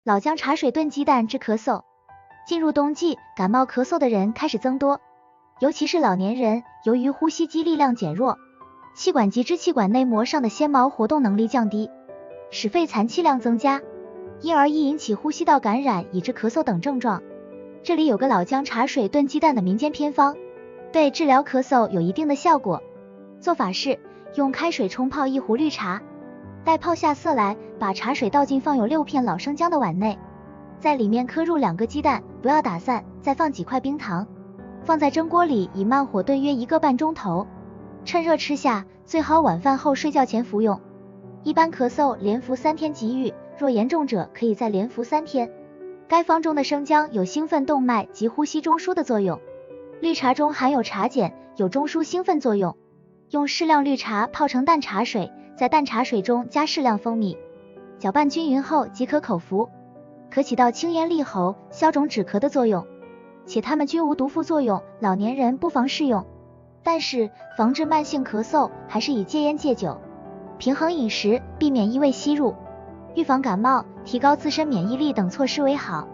老姜茶水炖鸡蛋治咳嗽。进入冬季，感冒咳嗽的人开始增多，尤其是老年人，由于呼吸肌力量减弱，气管及支气管内膜上的纤毛活动能力降低，使肺残气量增加，因而易引起呼吸道感染以致咳嗽等症状。这里有个老姜茶水炖鸡蛋的民间偏方，对治疗咳嗽有一定的效果。做法是用开水冲泡1壶绿茶，待泡下色来，把茶水倒进放有6片老生姜的碗内，在里面磕入2个鸡蛋，不要打散，再放几块冰糖，放在蒸锅里以慢火炖约1个半钟头，趁热吃下，最好晚饭后睡觉前服用。一般咳嗽连服3天即愈，若严重者可以再连服3天。该方中的生姜有兴奋动脉及呼吸中枢的作用，绿茶中含有茶碱，有中枢兴奋作用。用适量绿茶泡成淡茶水，在淡茶水中加适量蜂蜜，搅拌均匀后即可口服，可起到清咽利喉、消肿止咳的作用，且它们均无毒副作用，老年人不妨试用。但是防治慢性咳嗽还是以戒烟戒酒、平衡饮食，避免异味吸入，预防感冒、提高自身免疫力等措施为好。